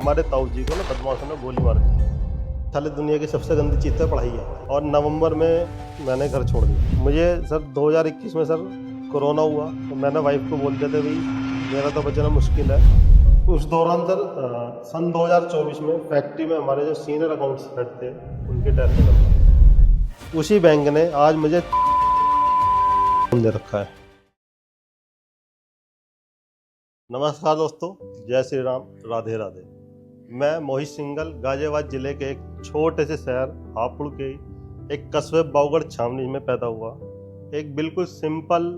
हमारे ताऊ जी को ना बदमाशों ने गोली मार दी। साले दुनिया की सबसे गंदी चीज़ तो पढ़ाई है। और नवंबर में मैंने घर छोड़ दिया। मुझे सर 2021 में सर कोरोना हुआ तो मैंने वाइफ को बोल दिया था भाई मेरा तो बचना मुश्किल है। उस दौरान सर सन 2024 में फैक्ट्री में हमारे जो सीनियर अकाउंट्स हेड थे उनकी डेथ हो गई। उसी बैंक ने आज मुझे दे रखा है। नमस्कार दोस्तों, जय श्री राम, राधे राधे। मैं मोहित सिंघल गाजियाबाद जिले के एक छोटे से शहर हापुड़ के एक कस्बे बाउगढ़ छावनी में पैदा हुआ। एक बिल्कुल सिंपल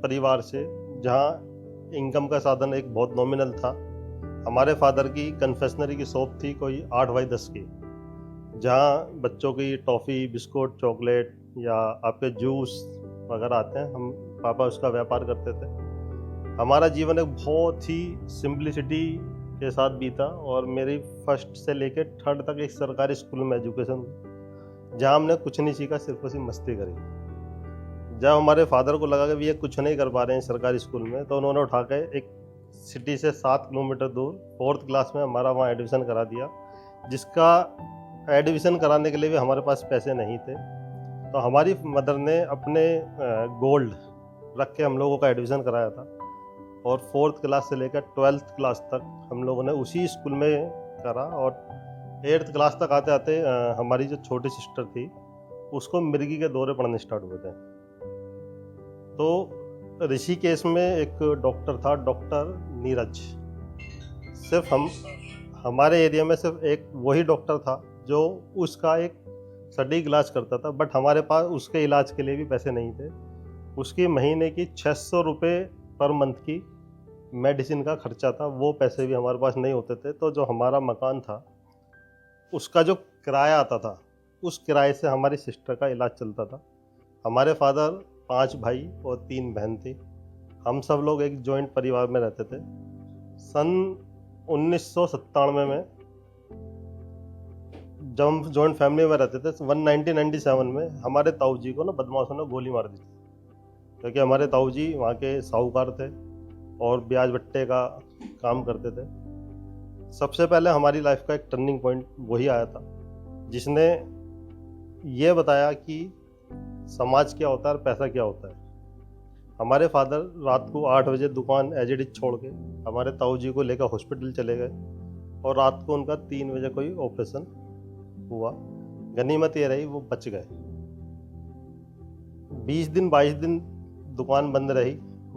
परिवार से, जहां इनकम का साधन एक बहुत नॉमिनल था। हमारे फादर की कन्फेक्शनरी की शॉप थी कोई 8x10 की, जहां बच्चों की टॉफ़ी, बिस्कुट, चॉकलेट या आपके जूस वगैरह आते हैं। हम पापा उसका व्यापार करते थे। हमारा जीवन एक बहुत ही सिंपलिसिटी के साथ बीता और मेरी फर्स्ट से लेकर थर्ड तक एक सरकारी स्कूल में एजुकेशन, जहाँ हमने कुछ नहीं सीखा, सिर्फ उसी मस्ती करी। जब हमारे फादर को लगा कि ये कुछ नहीं कर पा रहे हैं सरकारी स्कूल में, तो उन्होंने उठा के एक सिटी से 7 किलोमीटर दूर 4th क्लास में हमारा वहाँ एडमिशन करा दिया, जिसका एडमिशन कराने के लिए भी हमारे पास पैसे नहीं थे। तो हमारी मदर ने अपने गोल्ड रख के हम लोगों का एडमिशन कराया था और 4th क्लास से लेकर 12th क्लास तक हम लोगों ने उसी स्कूल में करा। और 8th क्लास तक आते आते हमारी जो छोटी सिस्टर थी उसको मिर्गी के दौरे पड़ने स्टार्ट हुए थे। तो ऋषिकेश में एक डॉक्टर था, डॉक्टर नीरज। सिर्फ हमारे एरिया में सिर्फ एक वही डॉक्टर था जो उसका एक सटीक इलाज करता था, बट हमारे पास उसके इलाज के लिए भी पैसे नहीं थे। उसकी महीने की 600 रुपये पर मंथ की मेडिसिन का खर्चा था, वो पैसे भी हमारे पास नहीं होते थे। तो जो हमारा मकान था उसका जो किराया आता था, उस किराए से हमारी सिस्टर का इलाज चलता था। हमारे फादर 5 भाई और 3 बहन थी। हम सब लोग एक जॉइंट परिवार में रहते थे। सन 1997 में जब हम जॉइंट फैमिली में रहते थे, 1997 में हमारे ताऊ जी को ना बदमाशों ने गोली मार दी, क्योंकि हमारे ताऊ जी वहाँ के साहूकार थे और ब्याज बट्टे का काम करते थे। सबसे पहले हमारी लाइफ का एक टर्निंग पॉइंट वही आया था, जिसने ये बताया कि समाज क्या होता है और पैसा क्या होता है। हमारे फादर रात को 8 बजे दुकान एज इट इज छोड़ के हमारे ताऊ जी को लेकर हॉस्पिटल चले गए और रात को उनका 3 बजे कोई ऑपरेशन हुआ। गनीमत ये रही वो बच गए। 20 दिन 22 दिन दुकान बंद रही,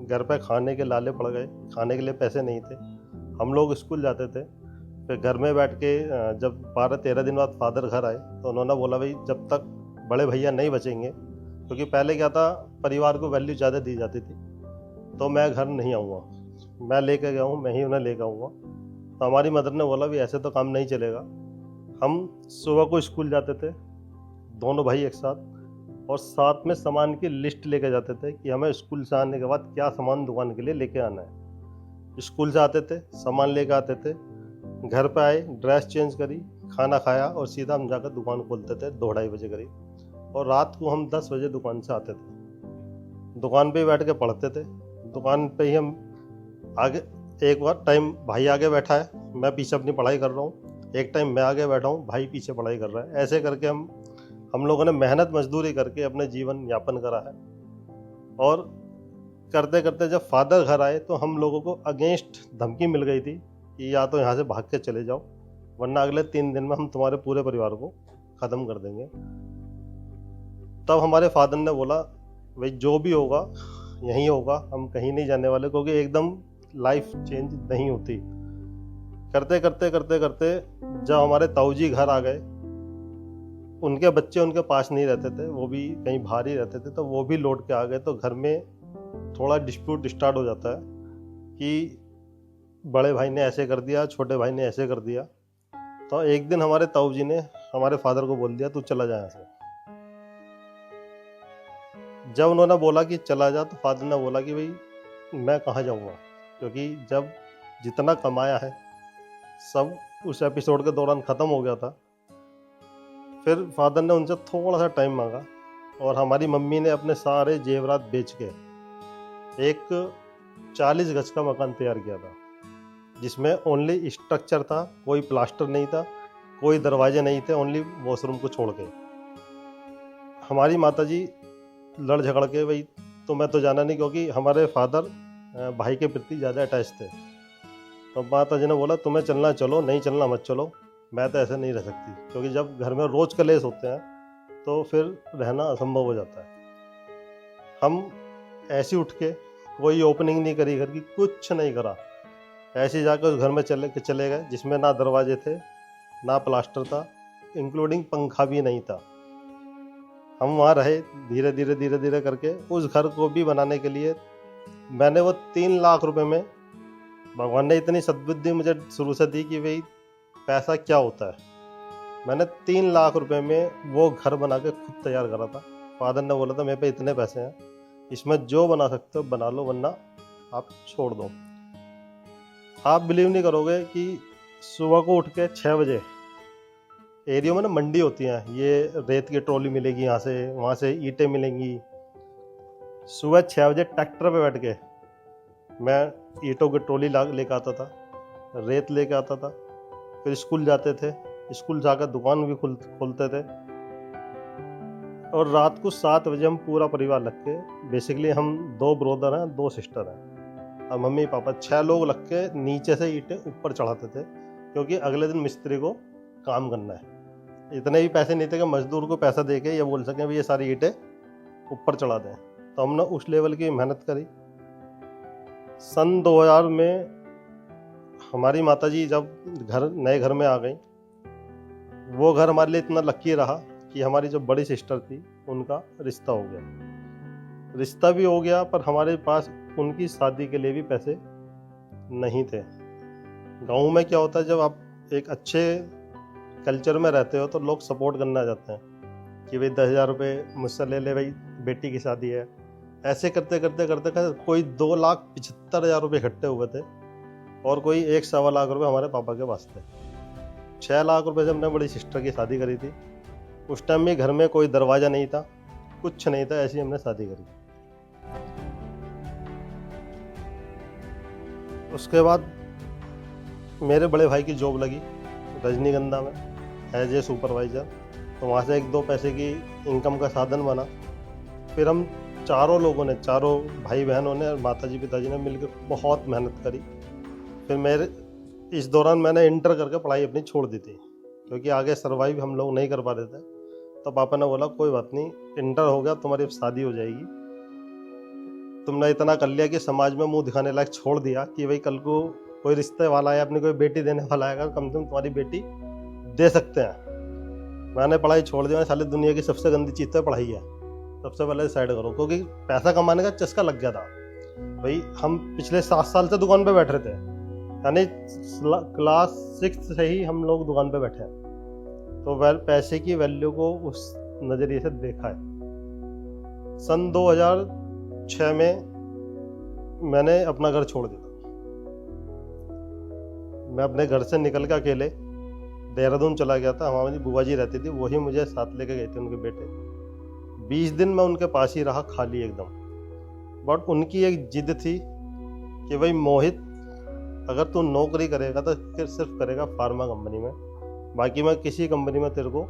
घर पे खाने के लाले पड़ गए, खाने के लिए पैसे नहीं थे। हम लोग स्कूल जाते थे, फिर घर में बैठ के जब 12-13 दिन बाद फादर घर आए तो उन्होंने बोला भाई जब तक बड़े भैया नहीं बचेंगे, क्योंकि पहले क्या था, परिवार को वैल्यू ज़्यादा दी जाती थी, तो मैं घर नहीं आऊँगा, मैं लेके गया हूँ, मैं ही उन्हें लेकर आऊँगा। तो हमारी मदर ने बोला भी ऐसे तो काम नहीं चलेगा। हम सुबह को स्कूल जाते थे, दोनों भाई एक साथ, और साथ में सामान की लिस्ट लेके जाते थे कि हमें स्कूल से आने के बाद क्या सामान दुकान के लिए लेके आना है। स्कूल से आते थे, सामान लेके आते थे, घर पे आए, ड्रेस चेंज करी, खाना खाया और सीधा हम जाकर दुकान खोलते थे 2-2:30 बजे करीब। और रात को हम 10 बजे दुकान से आते थे, दुकान पे ही बैठ के पढ़ते थे। दुकान पे ही हम आगे, एक बार टाइम भाई आगे बैठा है, मैं पीछे अपनी पढ़ाई कर रहा हूँ, एक टाइम मैं आगे बैठा हूँ, भाई पीछे पढ़ाई कर रहा है। ऐसे करके हम लोगों ने मेहनत मजदूरी करके अपने जीवन यापन करा है। और करते करते जब फादर घर आए तो हम लोगों को अगेंस्ट धमकी मिल गई थी कि या तो यहाँ से भाग के चले जाओ, वरना अगले 3 दिन में हम तुम्हारे पूरे परिवार को ख़त्म कर देंगे। तब हमारे फादर ने बोला भाई जो भी होगा यहीं होगा, हम कहीं नहीं जाने वाले, क्योंकि एकदम लाइफ चेंज नहीं होती। करते करते करते करते जब हमारे ताऊ जी घर आ गए, उनके बच्चे उनके पास नहीं रहते थे, वो भी कहीं बाहर ही रहते थे, तो वो भी लौट के आ गए। तो घर में थोड़ा डिस्प्यूट स्टार्ट हो जाता है कि बड़े भाई ने ऐसे कर दिया, छोटे भाई ने ऐसे कर दिया। तो एक दिन हमारे ताऊ जी ने हमारे फादर को बोल दिया तू चला जा यहाँ से। जब उन्होंने बोला कि चला जा, तो फादर ने बोला कि भाई मैं कहाँ जाऊँगा, क्योंकि जब जितना कमाया है सब उस एपिसोड के दौरान ख़त्म हो गया था। फिर फादर ने उनसे थोड़ा सा टाइम मांगा और हमारी मम्मी ने अपने सारे जेवरात बेच के एक 40 गज का मकान तैयार किया था, जिसमें ओनली स्ट्रक्चर था, कोई प्लास्टर नहीं था, कोई दरवाजे नहीं थे, ओनली वॉशरूम को छोड़ के। हमारी माताजी लड़ झगड़ के, भाई तुम्हें तो जाना नहीं, क्योंकि हमारे फादर भाई के प्रति ज़्यादा अटैच थे। तो माताजी ने बोला तुम्हें चलना चलो, नहीं चलना मत चलो, मैं तो ऐसे नहीं रह सकती, क्योंकि जब घर में रोज़ कलेश होते हैं तो फिर रहना असंभव हो जाता है। हम ऐसे उठ के कोई ओपनिंग नहीं करी घर की, कुछ नहीं करा, ऐसे जाकर उस घर में चले गए जिसमें ना दरवाजे थे, ना प्लास्टर था, इंक्लूडिंग पंखा भी नहीं था। हम वहाँ रहे, धीरे धीरे करके उस घर को भी बनाने के लिए मैंने वो 3 लाख रुपए में, भगवान ने इतनी सद्बुद्धि मुझे शुरू से दी कि भाई पैसा क्या होता है, मैंने 3 लाख रुपए में वो घर बना के खुद तैयार करा था। फादर ने बोला था मेरे पे इतने पैसे हैं, इसमें जो बना सकते हो बना लो, वरना आप छोड़ दो। आप बिलीव नहीं करोगे कि सुबह को उठ के 6 बजे एरिया में ना मंडी होती है, ये रेत की ट्रॉली मिलेगी, यहाँ से वहाँ से ईंटें मिलेंगी। सुबह 6 बजे ट्रैक्टर पे बैठ के मैं ईंटों की ट्रॉली लेके आता था, रेत लेके आता था, फिर स्कूल जाते थे, स्कूल जाकर दुकान भी खोलते थे, और रात को 7 बजे हम पूरा परिवार लग के, बेसिकली हम 2 ब्रदर हैं, 2 सिस्टर हैं, और मम्मी पापा 6 लोग लग के नीचे से ईंटें ऊपर चढ़ाते थे, क्योंकि अगले दिन मिस्त्री को काम करना है। इतने भी पैसे नहीं थे कि मजदूर को पैसा दे के ये बोल सकें भी ये सारी ईंटें ऊपर चढ़ा दें। तो हमने उस लेवल की मेहनत करी। सन 2000 में हमारी माताजी जब नए घर में आ गई, वो घर हमारे लिए इतना लकी रहा कि हमारी जो बड़ी सिस्टर थी उनका रिश्ता हो गया। रिश्ता भी हो गया, पर हमारे पास उनकी शादी के लिए भी पैसे नहीं थे। गांव में क्या होता है, जब आप एक अच्छे कल्चर में रहते हो तो लोग सपोर्ट करना चाहते हैं कि भाई 10,000 रुपये मुझसे ले ले, भाई बेटी की शादी है। ऐसे करते कोई 2,75,000 रुपये इकट्ठे हुए थे, और कोई 1-1.25 लाख रुपये हमारे पापा के पास थे। 6 लाख रुपये से हमने बड़ी सिस्टर की शादी करी थी। उस टाइम भी घर में कोई दरवाज़ा नहीं था, कुछ नहीं था, ऐसी हमने शादी करी। उसके बाद मेरे बड़े भाई की जॉब लगी रजनीगंधा में एज ए सुपरवाइज़र, तो वहाँ से 1-2 पैसे की इनकम का साधन बना। फिर हम चारों लोगों ने, चारों भाई बहनों ने और माताजी पिताजी ने मिलकर बहुत मेहनत करी। फिर इस दौरान मैंने इंटर करके पढ़ाई अपनी छोड़ दी थी, क्योंकि आगे सर्वाइव हम लोग नहीं कर पा रहे थे। तो पापा ने बोला कोई बात नहीं, इंटर हो गया, तुम्हारी शादी हो जाएगी, तुमने इतना कर लिया कि समाज में मुंह दिखाने लायक छोड़ दिया कि भाई कल को कोई रिश्ते वाला है, अपनी कोई बेटी देने वाला आएगा, कम से कम तुम्हारी बेटी दे सकते हैं। मैंने पढ़ाई छोड़ दी, मैंने सारी दुनिया की सबसे गंदी चीज़ तो पढ़ाई है, सबसे पहले साइड करो, क्योंकि पैसा कमाने का चस्का लग गया था। भाई हम पिछले 7 साल से दुकान पे बैठ रहे थे, यानी क्लास 6 से ही हम लोग दुकान पे बैठे हैं, तो पैसे की वैल्यू को उस नज़रिए से देखा है। सन 2006 में मैंने अपना घर छोड़ दिया। मैं अपने घर से निकल के अकेले देहरादून चला गया था। हमारी बुआ जी रहती थी, वही मुझे साथ लेके गए थे, उनके बेटे। 20 दिन मैं उनके पास ही रहा, खाली एकदम। बट उनकी एक जिद थी कि भाई मोहित, अगर तू नौकरी करेगा तो सिर्फ करेगा फार्मा कंपनी में, बाकी मैं किसी कंपनी में तेरे को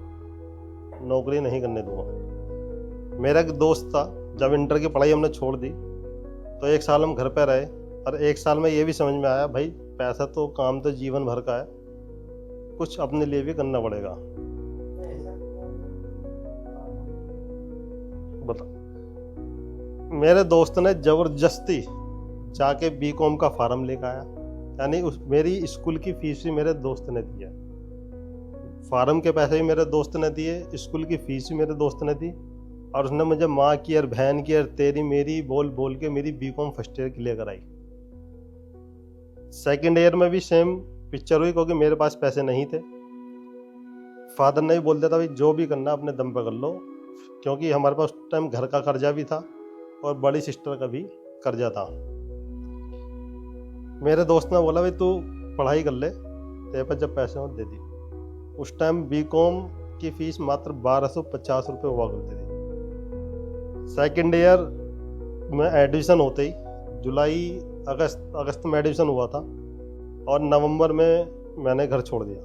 नौकरी नहीं करने दूंगा। मेरा एक दोस्त था, जब इंटर की पढ़ाई हमने छोड़ दी तो 1 साल हम घर पे रहे, और 1 साल में ये भी समझ में आया भाई पैसा तो, काम तो जीवन भर का है, कुछ अपने लिए भी करना पड़ेगा। बता, मेरे दोस्त ने जबरदस्ती जाके बीकॉम का फार्म लेकर आया, यानी मेरी स्कूल की फीस भी मेरे दोस्त ने दिया, फार्म के पैसे भी मेरे दोस्त ने दिए, स्कूल की फीस भी मेरे दोस्त ने दी, और उसने मुझे माँ की और बहन की और तेरी मेरी बोल बोल के मेरी बीकॉम फर्स्ट ईयर क्लियर कराई। सेकेंड ईयर में भी सेम पिक्चर हुई, क्योंकि मेरे पास पैसे नहीं थे। फादर ने भी बोल दिया था भाई जो भी करना अपने दम पे कर लो, क्योंकि हमारे पास उस टाइम घर का कर्जा भी था और बड़ी सिस्टर का भी कर्जा था। मेरे दोस्त ने बोला भाई तू पढ़ाई कर ले, तेरे पास जब पैसे हो दे दी। उस टाइम बीकॉम की फीस मात्र 1250 रुपये हुआ करती थी। सेकेंड ईयर में एडमिशन होते ही, जुलाई अगस्त में एडमिशन हुआ था, और नवंबर में मैंने घर छोड़ दिया।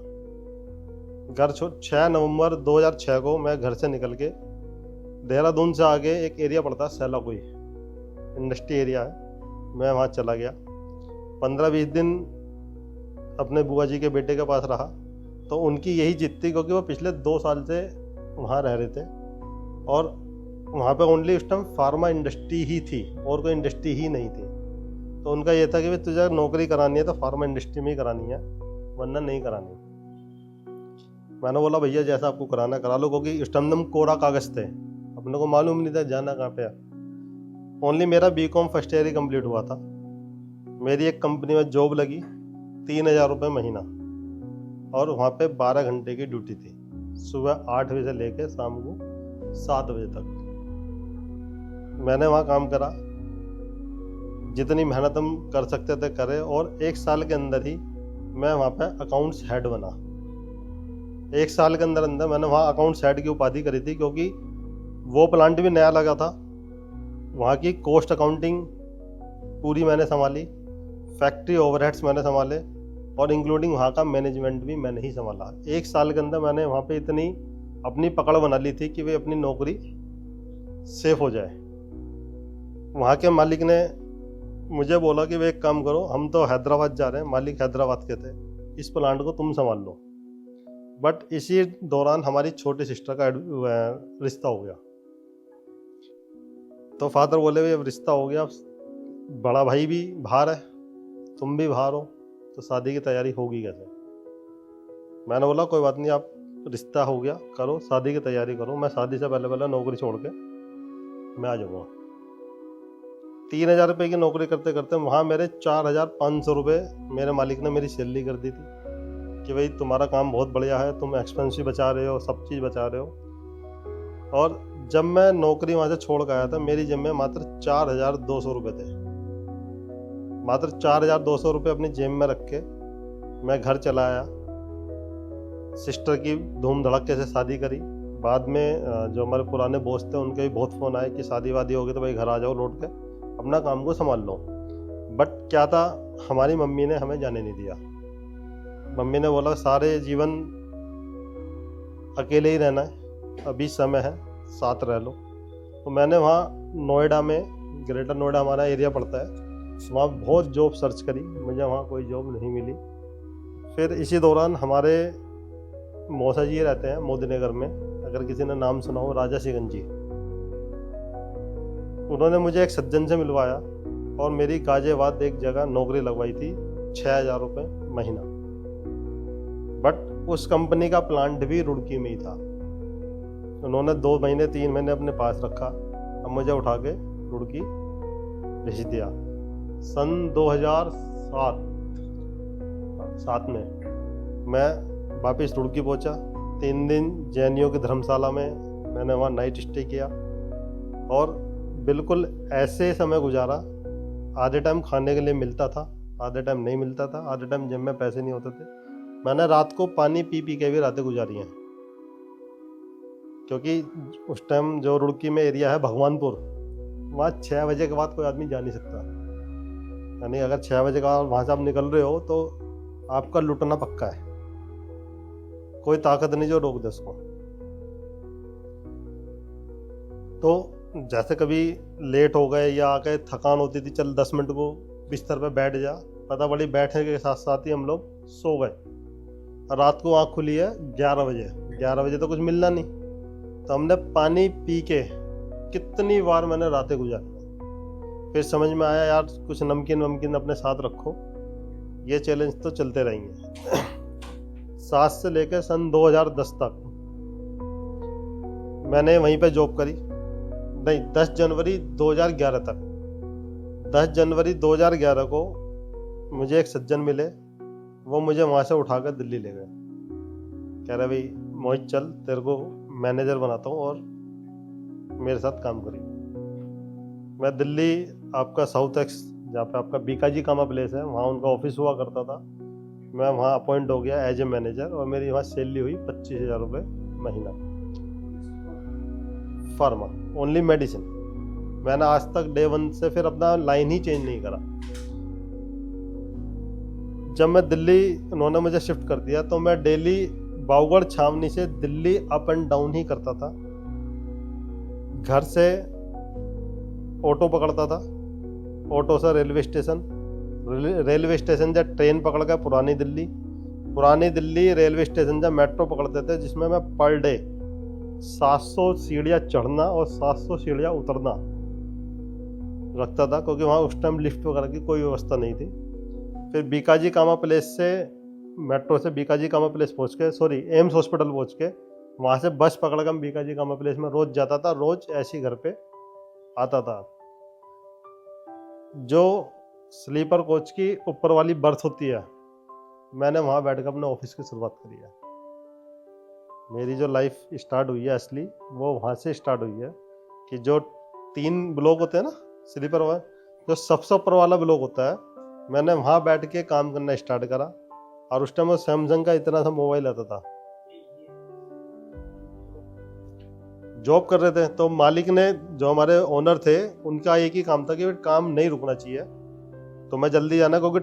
6 नवंबर 2006 को मैं घर से निकल के देहरादून से आगे एक एरिया पड़ता है सैलाकुई, इंडस्ट्री एरिया है, मैं वहाँ चला गया। 15-20 दिन अपने बुआ जी के बेटे के पास रहा। तो उनकी यही जिद थी, क्योंकि वो पिछले 2 साल से वहाँ रह रहे थे और वहाँ पे ओनली उस टाइम फार्मा इंडस्ट्री ही थी और कोई इंडस्ट्री ही नहीं थी। तो उनका ये था कि भाई तुझे नौकरी करानी है तो फार्मा इंडस्ट्री में ही करानी है, वरना नहीं करानी। मैंने बोला भैया जैसा आपको कराना करा लो, क्योंकि उस टाइम हम कोरा कागज़ थे, अपने को मालूम नहीं था जाना कहाँ पे है। ओनली मेरा बीकॉम फर्स्ट ईयर ही कंप्लीट हुआ था। मेरी एक कंपनी में जॉब लगी, 3,000 रुपये महीना, और वहाँ पे 12 घंटे की ड्यूटी थी, सुबह 8 बजे से लेकर शाम को 7 बजे तक। मैंने वहाँ काम करा, जितनी मेहनत हम कर सकते थे करे, और 1 साल के अंदर ही मैं वहाँ पे अकाउंट्स हेड बना। 1 साल के अंदर मैंने वहाँ अकाउंट्स हेड की उपाधि करी थी, क्योंकि वो प्लांट भी नया लगा था। वहाँ की कॉस्ट अकाउंटिंग पूरी मैंने संभाली, फैक्ट्री ओवरहेड्स मैंने संभाले, और इंक्लूडिंग वहाँ का मैनेजमेंट भी मैंने ही संभाला। 1 साल के अंदर मैंने वहाँ पे इतनी अपनी पकड़ बना ली थी कि वे अपनी नौकरी सेफ हो जाए। वहाँ के मालिक ने मुझे बोला कि वे एक काम करो, हम तो हैदराबाद जा रहे हैं, मालिक हैदराबाद के थे, इस प्लांट को तुम संभाल लो। बट इसी दौरान हमारी छोटी सिस्टर का रिश्ता हो गया। तो फादर बोले भाई अब रिश्ता हो गया, बड़ा भाई भी बाहर है, तुम भी बाहर हो, तो शादी की तैयारी होगी कैसे। मैंने बोला कोई बात नहीं, आप रिश्ता हो गया करो, शादी की तैयारी करो, मैं शादी से पहले नौकरी छोड़ के मैं आ जाऊँगा। 3,000 रुपये की नौकरी करते करते वहाँ मेरे 4,500 रुपये मेरे मालिक ने मेरी सैलरी कर दी थी कि भाई तुम्हारा काम बहुत बढ़िया है, तुम एक्सपेंस भी बचा रहे हो, सब चीज़ बचा रहे हो। और जब मैं नौकरी वहाँ से छोड़ के आया था, मेरी जेब में मात्र 4,200 रुपये थे। मात्र 4,200 रुपये अपनी जेब में रख के मैं घर चला आया। सिस्टर की धूम धड़क्के से शादी करी। बाद में जो हमारे पुराने बॉस थे उनके भी बहुत फ़ोन आए कि शादी वादी हो गई तो भाई घर आ जाओ लौट के, अपना काम को संभाल लो। बट क्या था, हमारी मम्मी ने हमें जाने नहीं दिया। मम्मी ने बोला सारे जीवन अकेले ही रहना है, अभी समय है, साथ रह लो। तो मैंने वहाँ नोएडा में, ग्रेटर नोएडा हमारा एरिया पड़ता है, वहाँ बहुत जॉब सर्च करी, मुझे वहाँ कोई जॉब नहीं मिली। फिर इसी दौरान हमारे मौसा जी रहते हैं मोदी नगर में, अगर किसी ने नाम सुना हो, राजा सिंह जी, उन्होंने मुझे एक सज्जन से मिलवाया और मेरी गाजियाबाद एक जगह नौकरी लगवाई थी, 6,000 रुपये महीना। बट उस कंपनी का प्लांट भी रुड़की में ही था। उन्होंने 2 महीने 3 महीने अपने पास रखा, अब मुझे उठा के रुड़की भेज दिया। सन 2007 में मैं वापस रुड़की पहुंचा। 3 दिन जैनियों की धर्मशाला में मैंने वहाँ नाइट स्टे किया और बिल्कुल ऐसे समय गुजारा। आधे टाइम खाने के लिए मिलता था, आधे टाइम नहीं मिलता था, आधे टाइम जेब में पैसे नहीं होते थे। मैंने रात को पानी पी पी के भी रातें गुजारी हैं, क्योंकि उस टाइम जो रुड़की में एरिया है भगवानपुर, वहाँ 6 बजे के बाद कोई आदमी जा नहीं सकता। यानी अगर 6 बजे के बाद वहाँ से आप निकल रहे हो तो आपका लुटना पक्का है, कोई ताकत नहीं जो रोक दे उसको। तो जैसे कभी लेट हो गए या आके थकान होती थी, चल 10 मिनट को बिस्तर पे बैठ जा, पता पड़ी बैठने के साथ साथ ही हम लोग सो गए। रात को आँख खुली है 11 बजे, 11 बजे तो कुछ मिलना नहीं, तो हमने पानी पी के कितनी बार मैंने रातें गुजारी। फिर समझ में आया यार कुछ नमकीन वमकीन अपने साथ रखो, ये चैलेंज तो चलते रहेंगे। 7 से लेकर सन 2010 तक मैंने वहीं पे जॉब करी। नहीं, 10 जनवरी 2011 तक। 10 जनवरी 2011 को मुझे एक सज्जन मिले, वो मुझे वहाँ से उठा कर दिल्ली ले गए। कह रहे भाई मोहित चल, तेरे को मैनेजर बनाता हूँ और मेरे साथ काम करिए। मैं दिल्ली आपका साउथ एक्स, जहाँ पे आपका बीकाजी कामा प्लेस है, वहाँ उनका ऑफिस हुआ करता था। मैं वहाँ अपॉइंट हो गया एज ए मैनेजर और मेरी वहाँ सैलरी हुई 25,000 रुपये महीना। Pharma only medicine. मैंने आज तक डे 1 से फिर अपना लाइन ही चेंज नहीं करा। जब मैं दिल्ली, उन्होंने मुझे शिफ्ट कर दिया, तो मैं डेली बाउगढ़ छावनी से दिल्ली अप एंड डाउन ही करता था। घर से ऑटो पकड़ता था, ऑटो से रेलवे स्टेशन, रेलवे स्टेशन से ट्रेन पकड़ कर पुरानी दिल्ली रेलवे स्टेशन से मेट्रो पकड़ते थे, जिसमें मैं पर डे 700 सीढ़ियाँ चढ़ना और 700 सीढ़ियाँ उतरना रखता था, क्योंकि वहाँ उस टाइम लिफ्ट वगैरह की कोई व्यवस्था नहीं थी। फिर बीकाजी कामा प्लेस से, मेट्रो से बीकाजी कामा प्लेस पहुँच के, एम्स हॉस्पिटल पहुँच के, वहाँ से बस पकड़ कर बीकाजी कामा प्लेस में रोज़ जाता था, रोज़ ऐसे ही घर पे आता था। जो स्लीपर कोच की ऊपर वाली बर्थ होती है, मैंने वहाँ बैठ कर अपने ऑफिस की शुरुआत करी है। मेरी जो लाइफ स्टार्ट हुई है असली, वो वहाँ से स्टार्ट हुई है कि जो 3 ब्लॉक होते हैं ना स्लीपर वाला, जो सबसे ऊपर वाला ब्लॉक होता है, मैंने वहाँ बैठ के काम करना स्टार्ट करा। और उस टाइम वो सैमसंग का इतना सा मोबाइल आता था। जॉब कर रहे थे, तो मालिक ने, जो हमारे ओनर थे, उनका एक ही काम था कि काम नहीं रुकना चाहिए, तो मैं जल्दी जाना, क्योंकि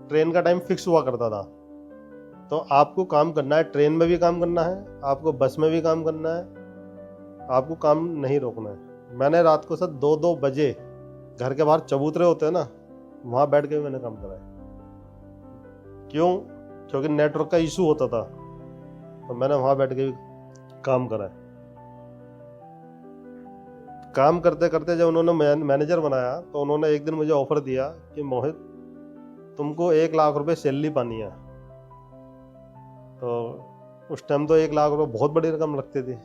ट्रेन का टाइम फिक्स हुआ करता था। तो आपको काम करना है, ट्रेन में भी काम करना है, आपको बस में भी काम करना है, आपको काम नहीं रोकना है। मैंने रात को सर 2-2 बजे घर के बाहर चबूतरे होते हैं ना, वहाँ बैठ के मैंने काम करा है। क्यों? क्योंकि नेटवर्क का इशू होता था, तो मैंने वहाँ बैठ के भी काम करा है। काम करते करते जब उन्होंने मैनेजर बनाया, तो उन्होंने एक दिन मुझे ऑफर दिया कि मोहित, तुमको 1 लाख रुपए सैलरी पानी है। तो उस टाइम तो 1 लाख रुपए बहुत बड़ी रकम लगती थी।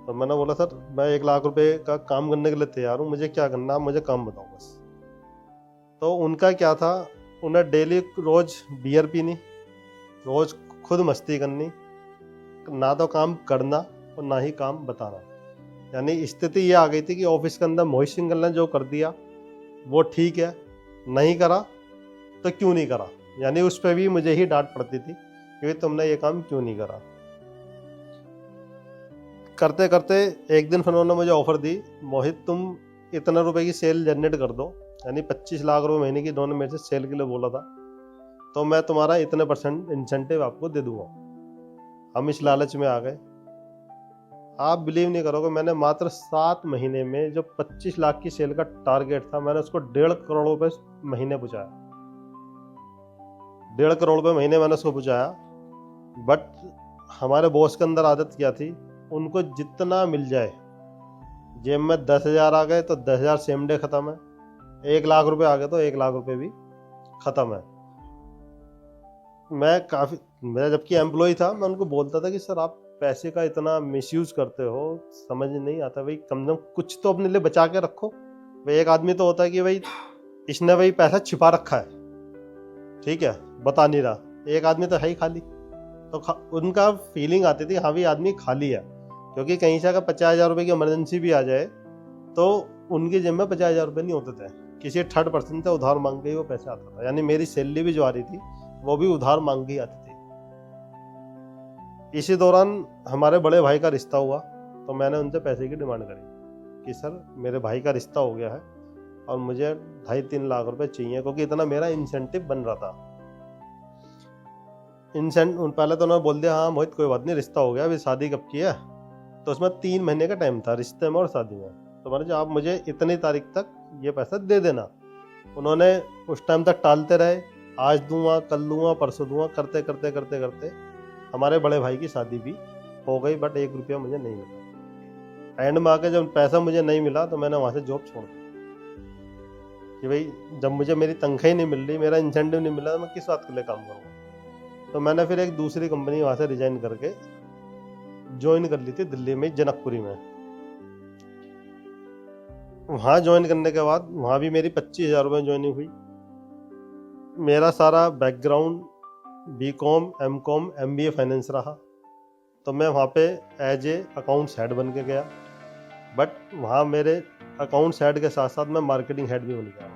तो मैंने बोला, सर मैं 1 लाख रुपए का काम करने के लिए तैयार हूँ, मुझे क्या करना, मुझे काम बताओ बस। तो उनका क्या था, उन्हें डेली रोज बियर पीनी, रोज खुद मस्ती करनी, ना तो काम करना और ना ही काम बताना। यानी स्थिति ये आ गई थी कि ऑफिस के अंदर मोहित सिंघल ने जो कर दिया वो ठीक है, नहीं करा तो क्यों नहीं करा, यानी उस पर भी मुझे ही डांट पड़ती थी कि तुमने ये काम क्यों नहीं करा। करते करते एक दिन फिर उन्होंने मुझे ऑफर दी, मोहित तुम इतना रुपए की सेल जनरेट कर दो, यानी 25 लाख रुपए महीने की उन्होंने मेरे से सेल के लिए बोला था, तो मैं तुम्हारा इतने % इंसेंटिव आपको दे दूंगा। हम इस लालच में आ गए। आप बिलीव नहीं करोगे, मैंने मात्र 7 महीने में जो 25 लाख की सेल का टारगेट था, मैंने उसको 1.5 करोड़ रुपए महीने पहुंचाया। 1.5 करोड़ रुपए महीने मैंने उसको पहुंचाया। बट हमारे बॉस के अंदर आदत क्या थी, उनको जितना मिल जाए, जेब में 10,000 आ गए तो 10,000 सेम डे खत्म है, 1 लाख रुपए आ गए तो 1 लाख रुपए भी खत्म है। मैं जबकि एम्प्लॉय था, मैं उनको बोलता था कि सर आप पैसे का इतना मिसयूज करते हो, समझ नहीं आता भाई, कम से कम कुछ तो अपने लिए बचा के रखो भाई। एक आदमी तो होता है कि भाई इसने भाई पैसा छिपा रखा है, ठीक है, बता नहीं रहा, एक आदमी तो है ही खाली। तो उनका फीलिंग आती थी, हाँ भाई आदमी खाली है, क्योंकि कहीं से अगर 50,000 रुपए की इमरजेंसी भी आ जाए तो उनकी जेब में 50,000 रुपए नहीं होते थे, किसी थर्ड पर्सन से उधार मांग के ही वो पैसे आता था। यानी मेरी सैलरी भी जो आ रही थी वो भी उधार मांग के ही आती थी। इसी दौरान हमारे बड़े भाई का रिश्ता हुआ, तो मैंने उनसे पैसे की डिमांड करी कि सर मेरे भाई का रिश्ता हो गया है और मुझे 2.5-3 लाख रुपए चाहिए, क्योंकि इतना मेरा इंसेंटिव बन रहा था। पहले तो उन्होंने बोल दिया, हाँ मोहित कोई बात नहीं, रिश्ता हो गया, अभी शादी कब की है, तो उसमें 3 महीने का टाइम था रिश्ते में और शादी में। तो मैंने कहा आप मुझे इतनी तारीख तक ये पैसा दे देना। उन्होंने उस टाइम तक टालते रहे, आज दूंगा, कल दूंगा, परसों दूंगा, करते करते करते करते हमारे बड़े भाई की शादी भी हो गई, बट 1 रुपया मुझे नहीं मिला। एंड में आके जब पैसा मुझे नहीं मिला, तो मैंने वहाँ से जॉब छोड़ दी कि भाई जब मुझे मेरी तनख्वाही नहीं मिल रही, मेरा इंसेंटिव नहीं मिला, तो मैं किस बात के लिए काम करूँगा। तो मैंने फिर एक दूसरी कंपनी वहाँ से रिजाइन करके ज्वाइन कर ली थी दिल्ली में, जनकपुरी में। वहाँ ज्वाइन करने के बाद वहाँ भी मेरी 25,000 रुपये ज्वाइनिंग हुई। मेरा सारा background BCom, MCom, MBA finance रहा, तो मैं वहाँ पे एज ए अकाउंट्स हेड बन के गया। बट वहाँ मेरे अकाउंट्स हेड के साथ साथ मैं मार्केटिंग हेड भी बन गया,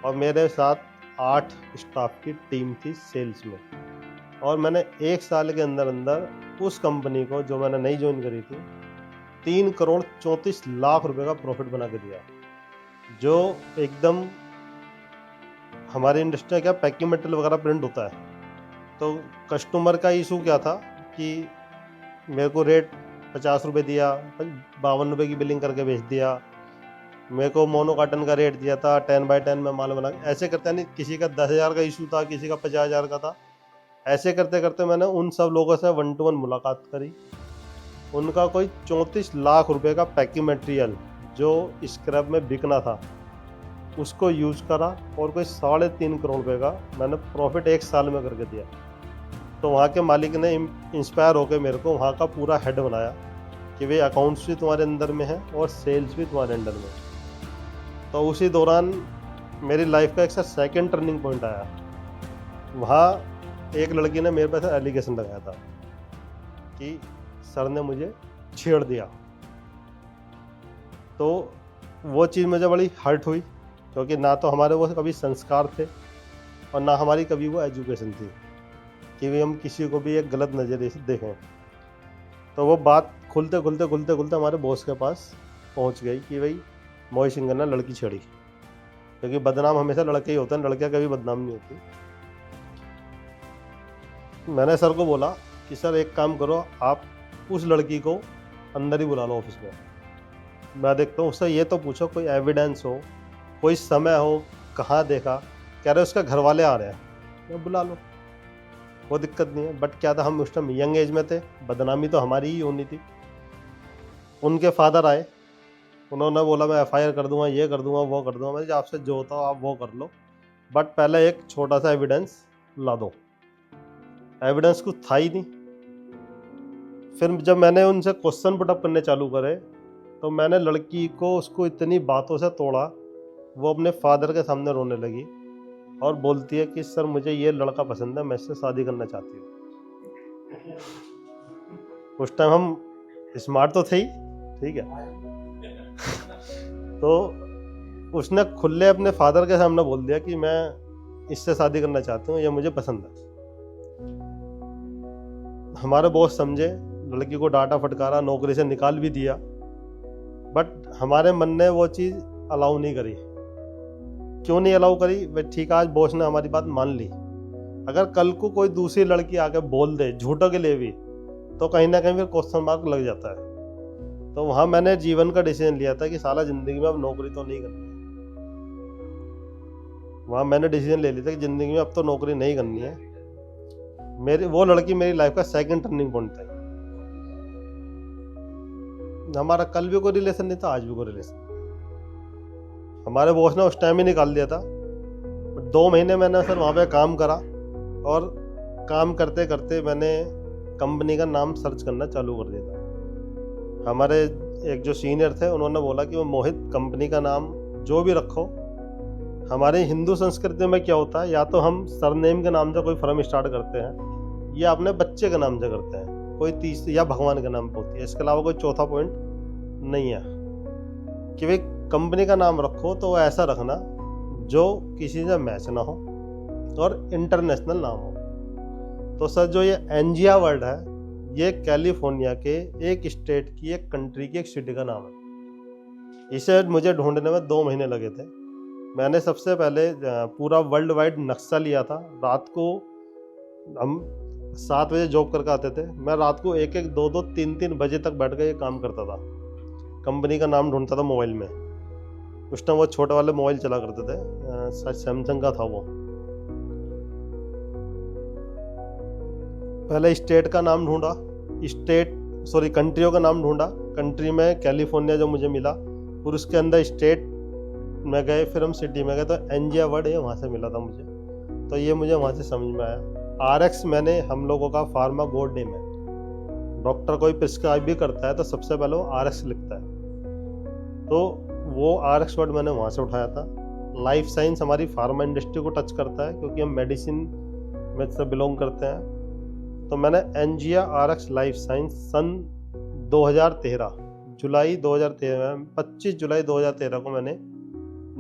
और मेरे साथ 8 स्टाफ की टीम थी सेल्स में। और मैंने 1 साल के अंदर अंदर उस कंपनी को, जो मैंने नई ज्वाइन करी थी, 3 करोड़ 34 लाख रुपए का प्रॉफिट बना के दिया, जो एकदम हमारी इंडस्ट्री में क्या पैकिंग मटेरियल वगैरह प्रिंट होता है, तो कस्टमर का इशू क्या था कि मेरे को रेट 50 रुपये दिया, 52 रुपये की बिलिंग करके बेच दिया, मेरे को मोनो कार्टन का रेट दिया था, 10x10 में माल बना, ऐसे करते नहीं, किसी का 10,000 का इशू था, किसी का 50,000 का था। ऐसे करते करते मैंने उन सब लोगों से 1 to 1 मुलाकात करी। उनका कोई 34 लाख रुपए का पैकिंग मटेरियल जो स्क्रैप में बिकना था उसको यूज़ करा और कोई 3.5 करोड़ रुपए का मैंने प्रॉफिट 1 साल में करके दिया। तो वहाँ के मालिक ने इंस्पायर होकर मेरे को वहाँ का पूरा हेड बनाया कि भाई अकाउंट्स भी तुम्हारे अंदर में है और सेल्स भी तुम्हारे अंडर में है। तो उसी दौरान मेरी लाइफ का एक सेकंड टर्निंग पॉइंट आया। वहाँ एक लड़की ने मेरे पे एलिगेशन लगाया था कि सर ने मुझे छेड़ दिया। तो वो चीज़ मुझे बड़ी हर्ट हुई, क्योंकि ना तो हमारे वो कभी संस्कार थे और ना हमारी कभी वो एजुकेशन थी कि भाई हम किसी को भी एक गलत नज़रिए से देखें। तो वो बात खुलते खुलते खुलते खुलते हमारे बॉस के पास पहुंच गई कि भाई मोहित सिंगर ने लड़की छेड़ी, क्योंकि बदनाम हमेशा लड़के ही होते हैं, लड़कियां कभी बदनाम नहीं होती। मैंने सर को बोला कि सर एक काम करो, आप उस लड़की को अंदर ही बुला लो ऑफिस में, मैं देखता हूँ। उससे ये तो पूछो कोई एविडेंस हो, कोई समय हो, कहाँ देखा। कह रहे उसका घर वाले आ रहे हैं, मैं बुला लो, वो दिक्कत नहीं है। बट क्या था, हम उस टाइम यंग एज में थे, बदनामी तो हमारी ही होनी थी। उनके फादर आए, उन्होंने बोला मैं FIR कर दूंगा, ये कर दूंगा, वो कर दूंगा। मैंने आपसे जो होता हो आप वो कर लो, बट पहले एक छोटा सा एविडेंस ला दो। एविडेंस कुछ था ही नहीं। फिर जब मैंने उनसे क्वेश्चन पुटअप करने चालू करे तो मैंने लड़की को उसको इतनी बातों से तोड़ा, वो अपने फादर के सामने रोने लगी और बोलती है कि सर मुझे ये लड़का पसंद है, मैं इससे शादी करना चाहती हूँ। उस टाइम हम स्मार्ट तो थे ही, ठीक है। तो उसने खुले अपने फादर के सामने बोल दिया कि मैं इससे शादी करना चाहती हूँ, ये मुझे पसंद है। हमारे बॉस समझे, लड़की को डांटा फटकारा, नौकरी से निकाल भी दिया, बट हमारे मन ने वो चीज़ अलाउ नहीं करी। क्यों नहीं अलाउ करी? भाई ठीक है, आज बॉस ने हमारी बात मान ली, अगर कल को कोई दूसरी लड़की आके बोल दे झूठों के लिए भी, तो कहीं ना कहीं फिर क्वेश्चन मार्क लग जाता है। तो वहाँ मैंने जीवन का डिसीजन लिया था कि साला जिंदगी में अब नौकरी तो नहीं करनी है। वहाँ मैंने डिसीजन ले लिया था कि जिंदगी में अब तो नौकरी नहीं करनी है। वो लड़की मेरी लाइफ का सेकंड टर्निंग पॉइंट था। हमारा कल भी कोई रिलेशन नहीं था, आज भी कोई रिलेशन। हमारे बॉस ने उस टाइम ही निकाल दिया था। 2 महीने मैंने सर वहाँ पे काम करा और काम करते करते मैंने कंपनी का नाम सर्च करना चालू कर दिया था। हमारे एक जो सीनियर थे उन्होंने बोला कि वो मोहित कंपनी का नाम जो भी रखो। हमारे हिंदू संस्कृति में क्या होता है, या तो हम सरनेम के नाम से कोई फर्म स्टार्ट करते हैं या अपने बच्चे के नाम से करते हैं, कोई तीसरी या भगवान के नाम पे होती है। इसके अलावा कोई चौथा पॉइंट नहीं है कि भाई कंपनी का नाम रखो तो ऐसा रखना जो किसी से मैच ना हो और इंटरनेशनल नाम हो। तो सर जो ये एंजिया वर्ड है, ये कैलिफोर्निया के एक स्टेट की, एक कंट्री की, एक सिटी का नाम है। इसे मुझे ढूंढने में 2 महीने लगे थे। मैंने सबसे पहले पूरा वर्ल्ड वाइड नक्शा लिया था। रात को हम 7 बजे जॉब करके आते थे, मैं रात को 1-1, 2-2, 3-3 बजे तक बैठ कर ये काम करता था। कंपनी का नाम ढूंढता था मोबाइल में। उस टाइम वो छोटे वाले मोबाइल चला करते थे, सैमसंग का था वो। पहले स्टेट का नाम ढूंढा, कंट्रियों का नाम ढूंढा। कंट्री में कैलिफोर्निया जो मुझे मिला, फिर उसके अंदर स्टेट में गए, फिर हम सिटी में गए, तो एंजिया वर्ड ये वहाँ से मिला था मुझे। तो ये मुझे वहाँ से समझ में आया। RX मैंने हम लोगों का फार्मा कोड नेम है। डॉक्टर कोई प्रिस्क्राइब भी करता है तो सबसे पहले वो RX लिखता है, तो वो RX वर्ड मैंने वहाँ से उठाया था। लाइफ साइंस हमारी फार्मा इंडस्ट्री को टच करता है क्योंकि हम मेडिसिन में से बिलोंग करते हैं। तो मैंने एंजिया RX लाइफ साइंस सन 2013 जुलाई 2013 में 25 जुलाई 2013 को मैंने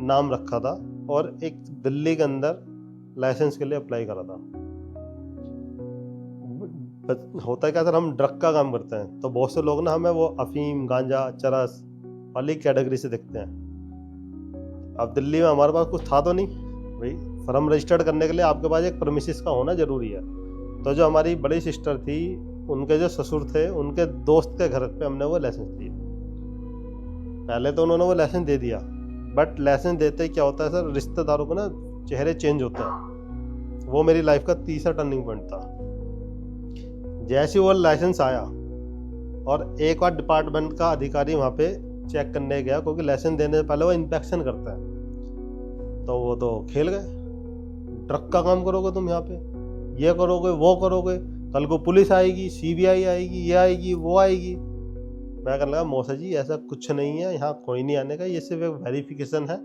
नाम रखा था और एक दिल्ली के अंदर लाइसेंस के लिए अप्लाई करा था। होता है क्या सर, हम ड्रग का काम करते हैं तो बहुत से लोग ना हमें वो अफीम, गांजा, चरस वाली कैटेगरी से देखते हैं। अब दिल्ली में हमारे पास कुछ था तो नहीं, भाई फर्म रजिस्टर्ड करने के लिए आपके पास एक प्रेमिसेस का होना ज़रूरी है। तो जो हमारी बड़ी सिस्टर थी, उनके जो ससुर थे, उनके दोस्त के घर पे हमने वो लाइसेंस दिया। पहले तो उन्होंने वो लाइसेंस दे दिया, बट लाइसेंस देते क्या होता है सर, रिश्तेदारों को ना चेहरे चेंज होते हैं। वो मेरी लाइफ का तीसरा टर्निंग पॉइंट था। जैसे वो लाइसेंस आया और एक बार डिपार्टमेंट का अधिकारी वहाँ पे चेक करने गया, क्योंकि लाइसेंस देने से पहले वो इंस्पेक्शन करता है, तो वो तो खेल गए। ट्रक का काम करोगे तुम यहाँ पे, ये करोगे वो करोगे, कल को पुलिस आएगी, सीबीआई आएगी, ये आएगी वो आएगी। मैं कहने लगा मौसा जी ऐसा कुछ नहीं है, यहाँ कोई नहीं आने का, ये सिर्फ एक वेरिफिकेशन है।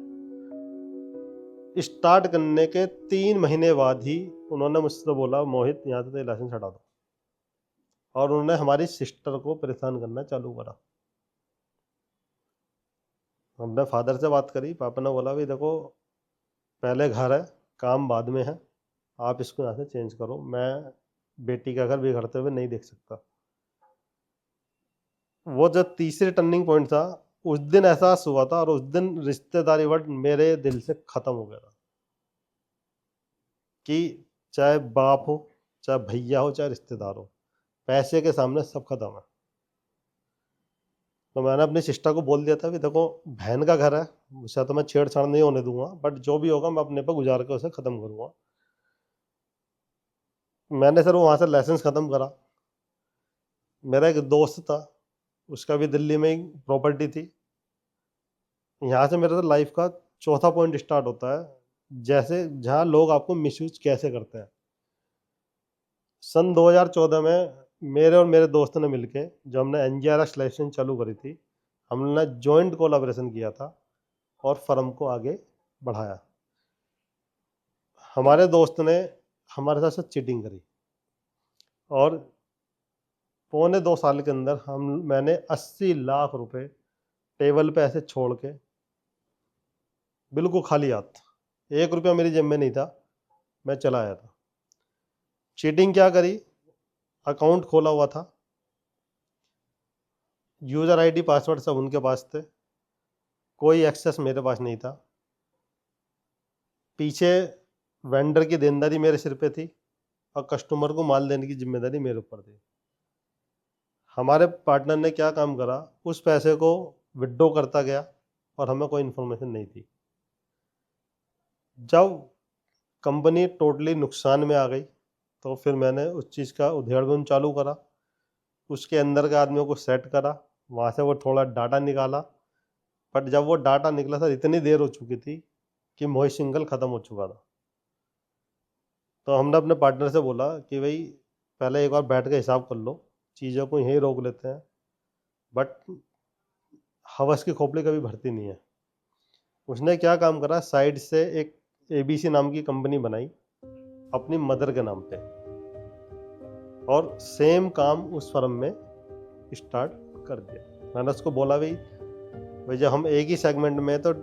स्टार्ट करने के 3 महीने बाद ही उन्होंने मुझसे बोला मोहित यहाँ से लाइसेंस हटा दो, और उन्होंने हमारी सिस्टर को परेशान करना चालू करा। हमने फादर से बात करी, पापा ने बोला भाई देखो पहले घर है, काम बाद में है, आप इसको यहाँ से चेंज करो, मैं बेटी का घर बिगड़ते हुए नहीं देख सकता। वो जो तीसरे टर्निंग पॉइंट था, उस दिन एहसास हुआ था, और उस दिन रिश्तेदारी वर्ड मेरे दिल से खत्म हो गया था कि चाहे बाप हो, चाहे भैया हो, चाहे रिश्तेदार हो, पैसे के सामने सब खत्म है। तो मैंने अपनी सिस्टर को बोल दिया था कि देखो बहन का घर है, उससे तो मैं छेड़छाड़ नहीं होने दूंगा, बट जो भी होगा मैं अपने पर गुजार के उसे ख़त्म करूँगा। मैंने सर वहाँ से लाइसेंस ख़त्म करा। मेरा एक दोस्त था, उसका भी दिल्ली में ही प्रॉपर्टी थी। यहाँ से मेरा तो लाइफ का चौथा पॉइंट स्टार्ट होता है, जैसे जहाँ लोग आपको मिसयूज कैसे करते हैं। सन 2014 में मेरे और मेरे दोस्त ने मिलके, जो हमने NGRX लाइसेंस चालू करी थी, हमने जॉइंट कोलैबोरेशन किया था और फर्म को आगे बढ़ाया। हमारे दोस्त ने हमारे साथ चीटिंग करी, और 1.25 साल के अंदर मैंने 80 लाख रुपए टेबल पे ऐसे छोड़ के, बिल्कुल खाली हाथ, 1 रुपया मेरी जेब में नहीं था, मैं चला आया था। चीटिंग क्या करी, अकाउंट खोला हुआ था, यूज़र ID पासवर्ड सब उनके पास थे, कोई एक्सेस मेरे पास नहीं था। पीछे वेंडर की देनदारी मेरे सिर पे थी, और कस्टमर को माल देने की जिम्मेदारी मेरे ऊपर थी। हमारे पार्टनर ने क्या काम करा, उस पैसे को विड्रॉ करता गया और हमें कोई इन्फॉर्मेशन नहीं थी। जब कंपनी टोटली नुकसान में आ गई, तो फिर मैंने उस चीज़ का उधेड़बुन चालू करा, उसके अंदर के आदमियों को सेट करा, वहाँ से वो थोड़ा डाटा निकाला। बट जब वो डाटा निकला सर, इतनी देर हो चुकी थी कि मोहित सिंगल ख़त्म हो चुका था। तो हमने अपने पार्टनर से बोला कि भाई पहले एक बार बैठ के हिसाब कर लो, चीज़ों को यहीं रोक लेते हैं, बट हवस की खोपड़ी कभी भरती नहीं है। उसने क्या काम करा, साइड से एक ABC नाम की कंपनी बनाई अपनी मदर के नाम पे, और सेम काम उस फर्म में स्टार्ट कर दिया। मैंने उसको बोला भाई जब हम एक ही सेगमेंट में, तो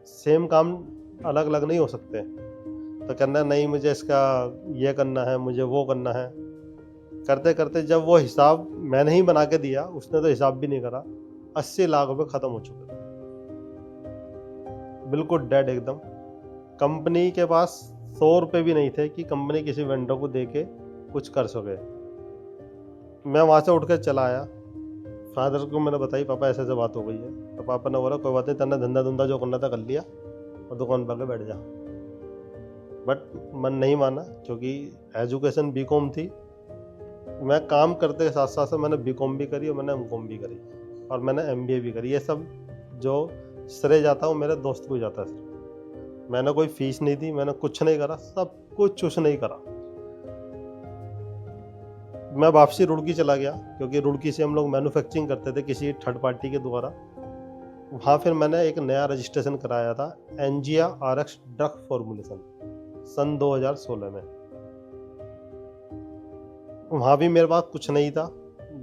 सेम काम अलग अलग नहीं हो सकते। तो कहना नहीं, मुझे इसका ये करना है, मुझे वो करना है। करते करते जब वो हिसाब मैंने ही बना के दिया, उसने तो हिसाब भी नहीं करा, 80 लाख रुपए ख़त्म हो चुके थे, बिल्कुल डेड एकदम। कंपनी के पास 100 रुपये भी नहीं थे कि कंपनी किसी वेंडर को दे के कुछ कर सके। मैं वहाँ से उठ कर चला आया, फादर को मैंने बताई पापा ऐसे ऐसे बात हो गई है। तो पापा ने बोला कोई बात नहीं, तेने धंधा धंधा जो करना था कर लिया, और दुकान पर बैठ जा। बट मन नहीं माना, क्योंकि एजुकेशन BCom थी। मैं काम करते के साथ साथ मैंने BCom भी करी, और मैंने MCom भी करी, और मैंने MBA भी करी। ये सब जो श्रेय जाता है वो मेरे दोस्त को जाता है सर। मैंने कोई फीस नहीं दी, मैंने कुछ नहीं करा, सब कुछ नहीं करा। मैं वापसी रुड़की चला गया, क्योंकि रुड़की से हम लोग मैन्युफैक्चरिंग करते थे किसी थर्ड पार्टी के द्वारा। वहाँ फिर मैंने एक नया रजिस्ट्रेशन कराया था, NGRX ड्रग फॉर्मुलेशन, सन 2016 में। वहाँ भी मेरे पास कुछ नहीं था।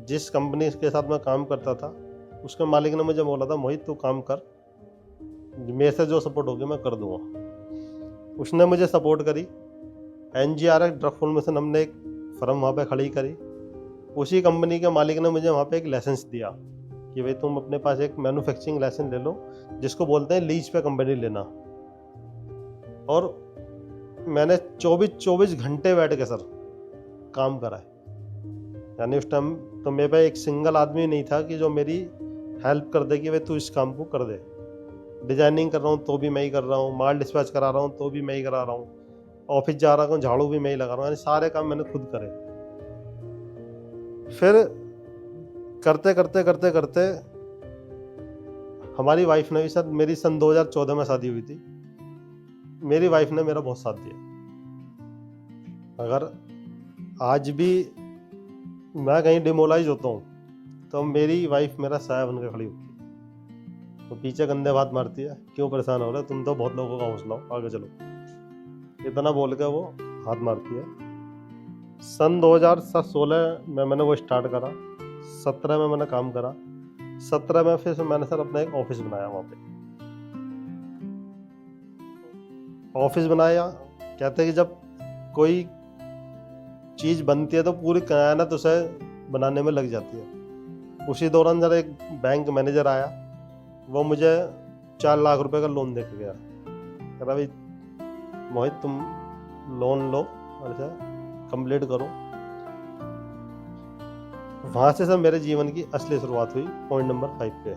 जिस कंपनी के साथ मैं काम करता था, उसके मालिक ने मुझे बोला था मोहित तू काम कर, मेरे से जो सपोर्ट होगी मैं कर दूंगा। उसने मुझे सपोर्ट करी। NGRX ड्रग फॉर्मुलेशन हमने एक फर्म वहाँ पे खड़ी करी। उसी कंपनी के मालिक ने मुझे वहाँ पे एक लाइसेंस दिया कि भाई तुम अपने पास एक मैन्युफैक्चरिंग लाइसेंस ले लो, जिसको बोलते हैं लीज पे कंपनी लेना। और मैंने 24 घंटे बैठ के सर काम करा है। यानी उस टाइम तो मेरे पे एक सिंगल आदमी नहीं था कि जो मेरी हेल्प कर दे कि भाई तू इस काम को कर दे। डिजाइनिंग कर रहा हूँ तो भी मैं ही कर रहा हूँ, माल डिस्पैच करा रहा हूँ तो भी मैं ही करा रहा हूँ, ऑफिस जा रहा हूँ झाड़ू भी मैं ही लगा रहा हूँ, यानी सारे काम मैंने खुद करे। फिर करते करते करते करते हमारी वाइफ ने भी सर, मेरी सन 2014 में शादी हुई थी, मेरी वाइफ ने मेरा बहुत साथ दिया। अगर आज भी मैं कहीं डिमोलाइज होता हूँ तो मेरी वाइफ मेरा साया बनकर खड़ी होती है। वो पीछे गंदे बात मारती है, क्यों परेशान हो रहे, तुम तो बहुत लोगों का हौसला हो, आगे चलो, इतना बोल के वो हाथ मारती है। सन 2016 में मैंने वो स्टार्ट करा, 17 में मैंने काम करा, 17 में फिर मैंने सर अपना एक ऑफिस बनाया। वहाँ पे ऑफिस बनाया, कहते हैं कि जब कोई चीज़ बनती है तो पूरी कायनात उसे बनाने में लग जाती है। उसी दौरान जरा एक बैंक मैनेजर आया, वो मुझे 4 लाख रुपए का लोन दे के गया। कह रहा भाई मोहित तुम लोन लो और इसे कंप्लीट करो। वहाँ से सर मेरे जीवन की असली शुरुआत हुई पॉइंट नंबर 5 पे।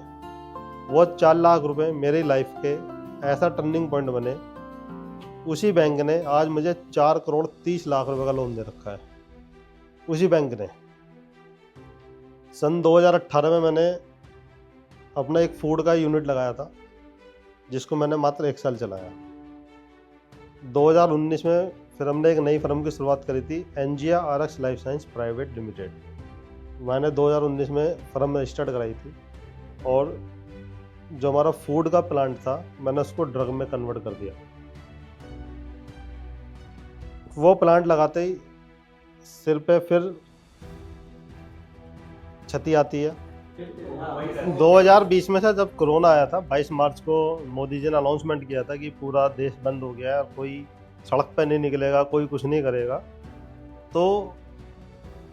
वो 4 लाख रुपए मेरी लाइफ के ऐसा टर्निंग पॉइंट बने, उसी बैंक ने आज मुझे 4 करोड़ 30 लाख रुपए का लोन दे रखा है। उसी बैंक ने सन 2018 में मैंने अपना एक फूड का यूनिट लगाया था, जिसको मैंने मात्र 1 साल चलाया। 2019 में फिर हमने एक नई फर्म की शुरुआत करी थी, एनजिया RX life science private limited. मैंने 2019 में फर्म रजिस्टर्ड कराई थी, और जो हमारा फूड का प्लांट था मैंने उसको ड्रग में कन्वर्ट कर दिया। वो प्लांट लगाते ही सिर पे फिर क्षति आती है। 2020 में से जब कोरोना आया था, 22 मार्च को मोदी जी ने अनाउंसमेंट किया था कि पूरा देश बंद हो गया है, कोई सड़क पे नहीं निकलेगा, कोई कुछ नहीं करेगा, तो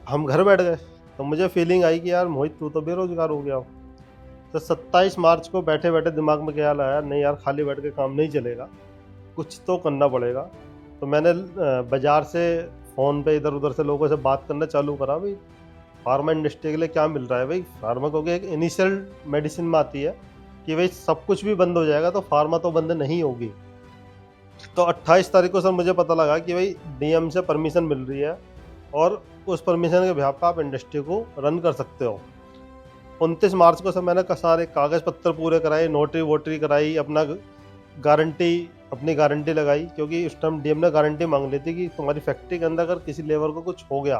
हम घर बैठ गए। तो मुझे फीलिंग आई कि यार मोहित तू तो बेरोजगार हो गया हो। तो 27 मार्च को बैठे बैठे दिमाग में ख्याल आया, नहीं यार खाली बैठ के काम नहीं चलेगा, कुछ तो करना पड़ेगा। तो मैंने बाज़ार से फ़ोन पे इधर उधर से लोगों से बात करना चालू करा, भाई फार्मा इंडस्ट्री के लिए क्या मिल रहा है। भाई फार्मा को एक इनिशियल मेडिसिन में आती है कि भाई सब कुछ भी बंद हो जाएगा तो फार्मा तो बंद नहीं होगी। तो 28 तारीख को सर मुझे पता लगा कि भाई डीएम से परमिशन मिल रही है, और उस परमिशन के बिहाफ पर आप इंडस्ट्री को रन कर सकते हो। 29 मार्च को सर मैंने सारे कागज़ पत्तर पूरे कराए, नोटरी वोटरी कराई, अपनी गारंटी लगाई, क्योंकि उस टाइम डीएम ने गारंटी मांग ली थी कि तुम्हारी फैक्ट्री के अंदर अगर किसी लेबर को कुछ हो गया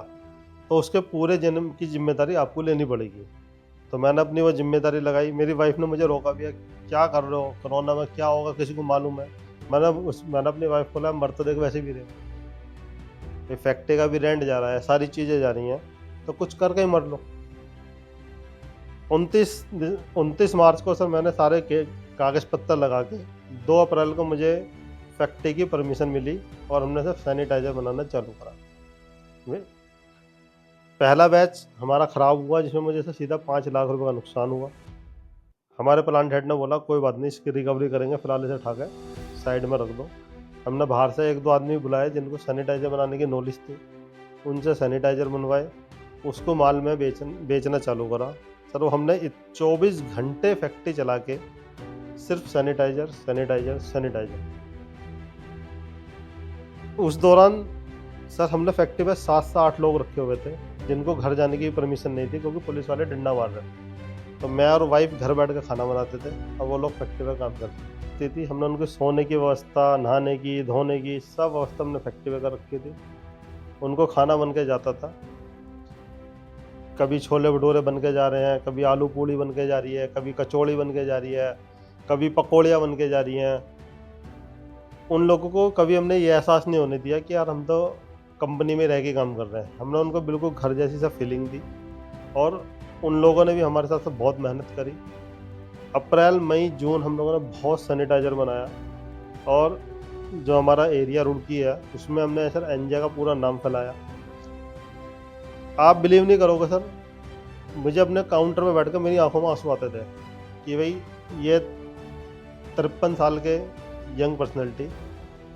तो उसके पूरे जन्म की जिम्मेदारी आपको लेनी पड़ेगी। तो मैंने अपनी वो जिम्मेदारी लगाई। मेरी वाइफ ने मुझे रोका भी, क्या कर रहे हो, कोरोना में क्या होगा किसी को मालूम है। मैंने अपनी वाइफ को बोला मर तो देख वैसे भी रहे, फैक्ट्री का भी रेंट जा रहा है, सारी चीज़ें जा रही हैं, तो कुछ करके ही मर लो। 29 मार्च को सर मैंने सारे कागज़ पत्तर लगा के 2 अप्रैल को मुझे फैक्ट्री की परमिशन मिली, और हमने सब सैनिटाइज़र बनाना चालू करा। पहला बैच हमारा ख़राब हुआ, जिसमें मुझे से सीधा 5 लाख रुपए का नुकसान हुआ। हमारे प्लांट हेड ने बोला कोई बात नहीं, इसकी रिकवरी करेंगे, फिलहाल इसे उठा के साइड में रख दो। हमने बाहर से 1-2 आदमी बुलाए जिनको सैनिटाइज़र बनाने की नॉलेज थी, उनसे सैनिटाइज़र बनवाए, उसको माल में बेचना चालू करा। सर वो हमने 24 घंटे फैक्ट्री चला के सिर्फ सैनिटाइज़र। उस दौरान सर हमने फैक्ट्री पे 7 से 8 लोग रखे हुए थे जिनको घर जाने की परमिशन नहीं थी, क्योंकि पुलिस वाले डंडा मार रहे थे। तो मैं और वाइफ घर बैठ कर खाना बनाते थे, और वो लोग फैक्ट्री पे काम करते थी। हमने उनके सोने की व्यवस्था, नहाने की, धोने की सब व्यवस्था हमने फैक्ट्री पे कर रखी थी। उनको खाना बन के जाता था, कभी छोले भटूरे बन के जा रहे हैं, कभी आलू पूड़ी बन के जा रही है, कभी कचौड़ी बन के जा रही है, कभी पकौड़ियाँ बन के जा रही हैं। उन लोगों को कभी हमने ये एहसास नहीं होने दिया कि यार हम तो कंपनी में रह के काम कर रहे हैं। हमने उनको बिल्कुल घर जैसी सा फीलिंग दी, और उन लोगों ने भी हमारे साथ से बहुत मेहनत करी। अप्रैल मई जून हम लोगों ने बहुत सैनिटाइज़र बनाया, और जो हमारा एरिया रुड़की है उसमें हमने सर एनजिया का पूरा नाम फैलाया। आप बिलीव नहीं करोगे सर, मुझे अपने काउंटर पे बैठकर मेरी आंखों में आंसू आते थे कि भाई ये 53 साल के यंग पर्सनैलिटी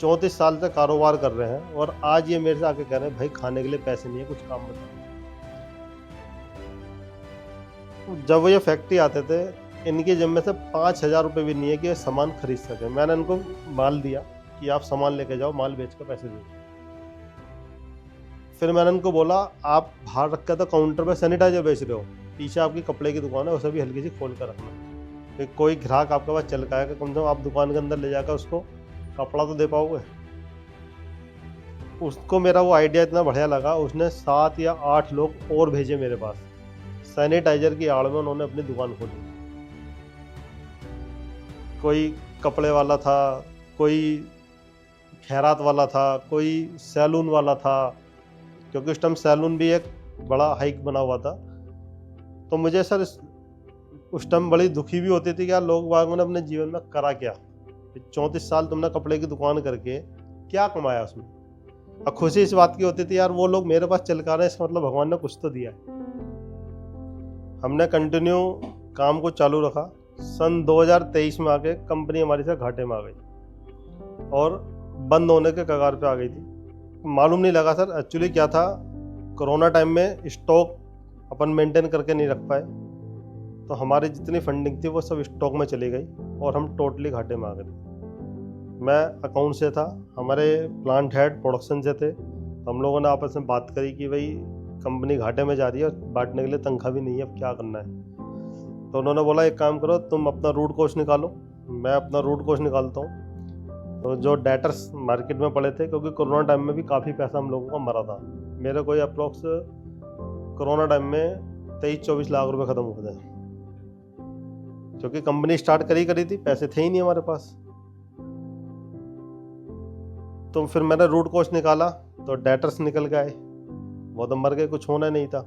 34 साल से कारोबार कर रहे हैं और आज ये मेरे से आके कह रहे हैं भाई खाने के लिए पैसे नहीं है, कुछ काम बताओ। जब वो ये फैक्ट्री आते थे, इनके जिम्मे से 5,000 रुपये भी नहीं है कि ये सामान खरीद सके। मैंने इनको माल दिया कि आप सामान लेके जाओ, माल बेच कर पैसे दो। फिर मैंने उनको बोला आप बाहर रखा था काउंटर पे सैनिटाइजर बेच रहे हो, पीछे आपकी कपड़े की दुकान है, उसे भी हल्की सी खोल कर रखना कि कोई ग्राहक आपके पास चल का आएगा, कम से कम आप दुकान के अंदर ले जाकर उसको कपड़ा तो दे पाओगे। उसको मेरा वो आइडिया इतना बढ़िया लगा, उसने 7 या 8 लोग और भेजे मेरे पास। सैनिटाइजर की आड़ में उन्होंने अपनी दुकान खोली। कोई कपड़े वाला था, कोई खैरात वाला था, कोई सैलून वाला था, क्योंकि उस टाइम सैलून भी एक बड़ा हाइक बना हुआ था। तो मुझे सर उस टाइम बड़ी दुखी भी होती थी कि यार लोग बागों ने अपने जीवन में करा क्या। 34 साल तुमने कपड़े की दुकान करके क्या कमाया उसमें। और खुशी इस बात की होती थी यार वो लोग मेरे पास चल कर रहे हैं, इसका मतलब भगवान ने कुछ तो दिया है। हमने कंटिन्यू काम को चालू रखा। सन 2023 में आके कंपनी हमारी से घाटे में आ गई और बंद होने के कगार पे आ गई थी। मालूम नहीं लगा सर एक्चुअली क्या था। कोरोना टाइम में स्टॉक अपन मेंटेन करके नहीं रख पाए, तो हमारी जितनी फंडिंग थी वो सब स्टॉक में चली गई और हम टोटली घाटे में आ गए। मैं अकाउंट से था, हमारे प्लांट हेड प्रोडक्शन से थे। हम लोगों ने आपस में बात करी कि भाई कंपनी घाटे में जा रही है और बांटने के लिए तनख्वाह भी नहीं है, अब क्या करना है। तो उन्होंने बोला एक काम करो, तुम अपना रूट कॉस्ट निकालो, मैं अपना रूट कॉस्ट निकालता हूँ। तो जो डेटर्स मार्केट में पड़े थे, क्योंकि कोरोना टाइम में भी काफ़ी पैसा हम लोगों का मरा था। मेरे कोई अप्रोक्स कोरोना टाइम में 23-24 लाख रुपए ख़त्म हो गए, क्योंकि कंपनी स्टार्ट करी थी, पैसे थे ही नहीं हमारे पास। तो फिर मैंने रूट कॉस्ट निकाला तो डेटर्स निकल गए, वो तो मर गए, कुछ होना नहीं था।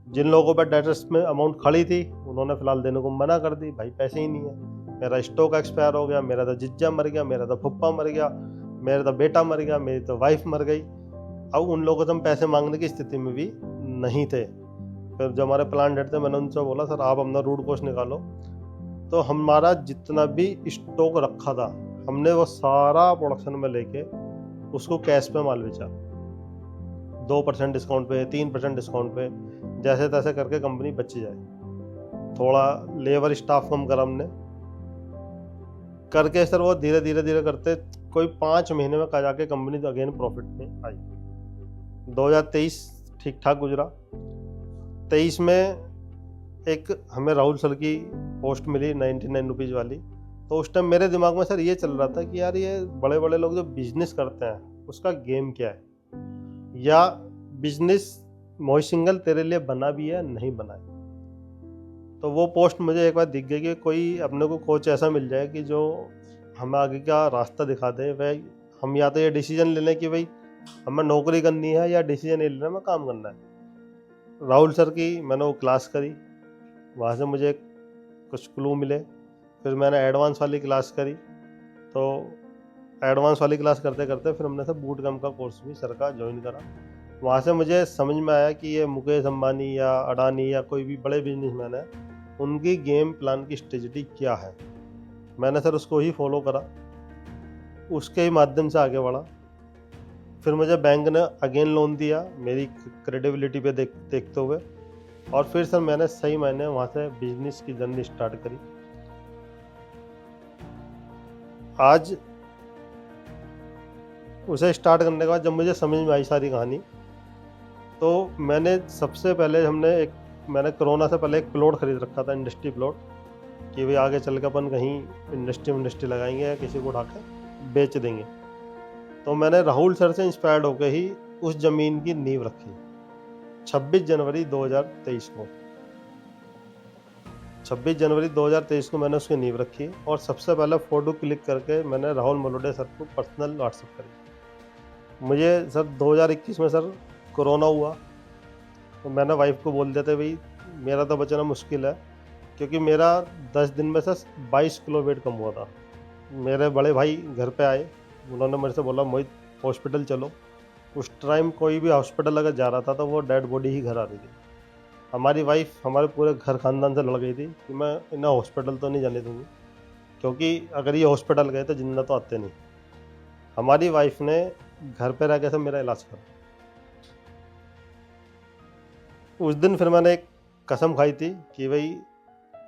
जिन लोगों पर डेटर्स में अमाउंट खड़ी थी उन्होंने फिलहाल देने को मना कर दी, भाई पैसे ही नहीं है। मेरा स्टॉक एक्सपायर हो गया, मेरा तो जिज्जा मर गया, मेरा तो फुप्पा मर गया, मेरा तो बेटा मर गया, मेरी तो वाइफ मर गई। अब उन लोगों से हम पैसे मांगने की स्थिति में भी नहीं थे। फिर जो हमारे प्लांट हेड थे, मैंने उनसे बोला सर आप अपना रूट कॉस्ट निकालो। तो हमारा जितना भी स्टॉक रखा था हमने वो सारा प्रोडक्शन में लेके उसको कैश पे माल बेचा, 2% डिस्काउंट पे, 3% डिस्काउंट पे, जैसे तैसे करके कंपनी बच जाए। थोड़ा लेबर स्टाफ कम करा हमने करके सर, वो धीरे धीरे करते कोई 5 महीने में कहा जाके कंपनी तो अगेन प्रॉफिट में आई। 2023 ठीक ठाक गुजरा। 23 में एक हमें राहुल सर की पोस्ट मिली 99 रुपीज़ वाली। तो उस टाइम मेरे दिमाग में सर ये चल रहा था कि यार ये बड़े बड़े लोग जो बिजनेस करते हैं उसका गेम क्या है, या बिजनेस मोहित सिंघल तेरे लिए बना भी है नहीं बना है। तो वो पोस्ट मुझे एक बार दिख गई कि कोई अपने को कोच ऐसा मिल जाए कि जो हमें आगे का रास्ता दिखा दे। वह हम या तो ये डिसीजन ले लें कि भाई हमें नौकरी करनी है, या डिसीजन ये लेना हमें काम करना है। राहुल सर की मैंने वो क्लास करी, वहाँ से मुझे कुछ क्लू मिले। फिर मैंने एडवांस वाली क्लास करी, तो एडवांस वाली क्लास करते करते फिर हमने सब बूट कैंप का कोर्स भी सर का ज्वाइन करा। वहाँ से मुझे समझ में आया कि ये मुकेश अंबानी या अडानी या कोई भी बड़े बिजनेसमैन है, उनकी गेम प्लान की स्ट्रेटजी क्या है। मैंने सर उसको ही फॉलो करा, उसके ही माध्यम से आगे बढ़ा। फिर मुझे बैंक ने अगेन लोन दिया मेरी क्रेडिबिलिटी पे देखते हुए, और फिर सर मैंने सही मायने वहाँ से बिजनेस की जर्नी स्टार्ट करी। आज उसे स्टार्ट करने के बाद जब मुझे समझ में आई सारी कहानी, तो मैंने सबसे पहले मैंने कोरोना से पहले एक प्लॉट खरीद रखा था, इंडस्ट्री प्लॉट, कि भाई आगे चल के अपन कहीं इंडस्ट्री लगाएंगे या किसी को उठा के बेच देंगे। तो मैंने राहुल सर से इंस्पायर्ड होकर ही उस ज़मीन की नींव रखी 26 जनवरी 2023 को। 26 जनवरी 2023 को मैंने उसकी नींव रखी, और सबसे पहले फ़ोटो क्लिक करके मैंने राहुल मलोडे सर को पर्सनल व्हाट्सएप करी। मुझे सर 2021 में सर कोरोना हुआ, तो मैंने वाइफ को बोल दिया था भाई मेरा तो बचना मुश्किल है, क्योंकि मेरा 10 दिन में सर 22 किलो वेट कम हुआ था। मेरे बड़े भाई घर पे आए, उन्होंने मेरे से बोला मोहित हॉस्पिटल चलो। उस टाइम कोई भी हॉस्पिटल अगर जा रहा था तो वो डेड बॉडी ही घर आ रही थी। हमारी वाइफ हमारे पूरे घर खानदान से लड़ गई थी कि मैं इन्हें हॉस्पिटल तो नहीं जाने दूँगी, क्योंकि अगर ये हॉस्पिटल गए तो जिंदा तो आते नहीं। हमारी वाइफ ने घर पे रह के सब मेरा इलाज करा। उस दिन फिर मैंने एक कसम खाई थी कि भाई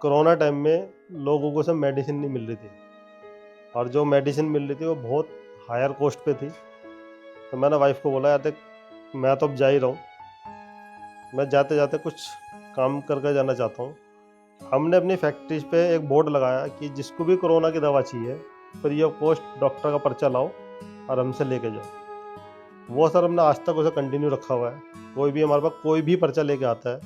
कोरोना टाइम में लोगों को सब मेडिसिन नहीं मिल रही थी, और जो मेडिसिन मिल रही थी वो बहुत हायर कॉस्ट पे थी। तो मैंने वाइफ को बोला, यार देख मैं तो अब जा ही रहा हूँ, मैं जाते जाते कुछ काम करके जाना चाहता हूँ। हमने अपनी फैक्ट्रीज पे एक बोर्ड लगाया कि जिसको भी कोरोना की दवा चाहिए फ्री ऑफ कॉस्ट डॉक्टर का पर्चा लाओ और हमसे लेके जाओ। वो सर हमने आज तक उसे कंटिन्यू रखा हुआ है। कोई भी हमारे पास कोई भी पर्चा लेके आता है,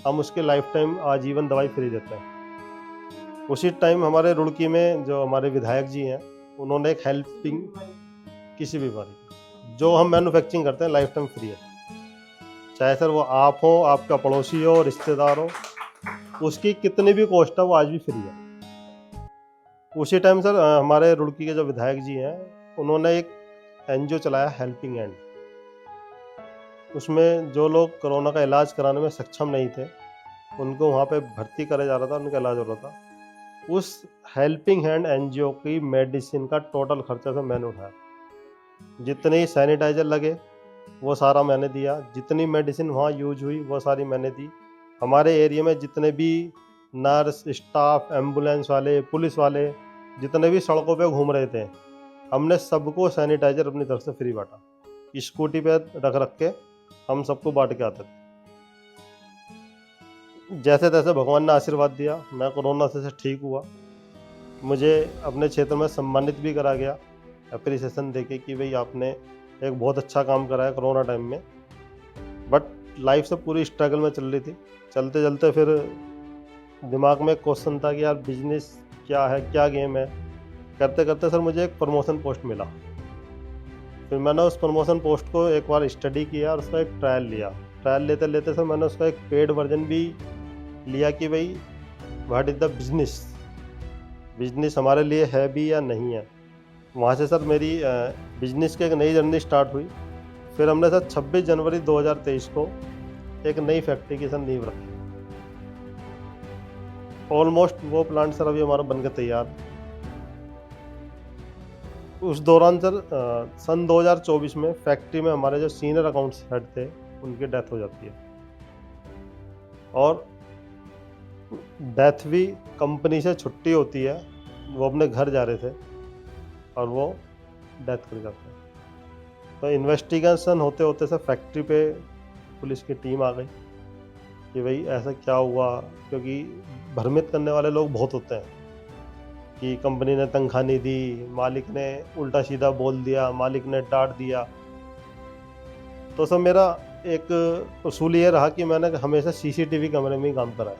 हम उसके लाइफ टाइम आजीवन दवाई फ्री देते हैं। उसी टाइम हमारे रुड़की में जो हमारे विधायक जी हैं, उन्होंने एक हेल्पिंग किसी भी बीमारी जो हम मैन्युफैक्चरिंग करते हैं लाइफ टाइम फ्री है, चाहे सर वो आप हो, आपका पड़ोसी हो, रिश्तेदार हो, उसकी कितनी भी कॉस्ट है वो आज भी फ्री है। उसी टाइम सर हमारे रुड़की के जो विधायक जी हैं, उन्होंने एक एनजीओ चलाया हेल्पिंग हैंड। उसमें जो लोग कोरोना का इलाज कराने में सक्षम नहीं थे, उनको वहाँ पे भर्ती करा जा रहा था, उनका इलाज हो रहा था। उस हेल्पिंग हैंड एनजीओ की मेडिसिन का टोटल खर्चा सब मैंने उठाया। जितने ही सैनिटाइजर लगे वो सारा मैंने दिया, जितनी मेडिसिन वहाँ यूज हुई वो सारी मैंने दी। हमारे एरिया में जितने भी नर्स, स्टाफ, एम्बुलेंस वाले, पुलिस वाले जितने भी सड़कों पे घूम रहे थे, हमने सबको सैनिटाइजर अपनी तरफ से फ्री बांटा। स्कूटी पे रख के हम सबको बांट के आते थे। जैसे तैसे भगवान ने आशीर्वाद दिया, मैं कोरोना से ठीक हुआ। मुझे अपने क्षेत्र में सम्मानित भी करा गया अप्रिसिएशन देके कि भाई आपने एक बहुत अच्छा काम करा है कोरोना टाइम में। बट लाइफ से पूरी स्ट्रगल में चल रही थी। चलते चलते फिर दिमाग में एक क्वेश्चन था कि यार बिजनेस क्या है, क्या गेम है। करते करते सर मुझे एक प्रमोशन पोस्ट मिला। फिर मैंने उस प्रमोशन पोस्ट को एक बार स्टडी किया और उसका एक ट्रायल लिया। ट्रायल लेते लेते सर मैंने उसका एक पेड वर्जन भी लिया कि भाई व्हाट इज़ द बिजनेस हमारे लिए है भी या नहीं है। वहाँ से सर मेरी बिजनेस की एक नई जर्नी स्टार्ट हुई। फिर हमने सर 26 जनवरी 2023 को एक नई फैक्ट्री की सर नींव रखी। ऑलमोस्ट वो प्लांट सर अभी हमारा बनकर तैयार। उस दौरान सर सन 2024 में फैक्ट्री में हमारे जो सीनियर अकाउंट्स हेड थे उनकी डेथ हो जाती है, और डेथ भी कंपनी से छुट्टी होती है, वो अपने घर जा रहे थे और वो डेथ कर जाते हैं। तो इन्वेस्टिगेशन होते होते सर फैक्ट्री पे पुलिस की टीम आ गई कि भाई ऐसा क्या हुआ, क्योंकि भ्रमित करने वाले लोग बहुत होते हैं कि कंपनी ने तनख्वाह नहीं दी, मालिक ने उल्टा सीधा बोल दिया, मालिक ने डांट दिया। तो सर मेरा एक उसूल ये रहा कि मैंने हमेशा सीसीटीवी कैमरे में ही काम कराया।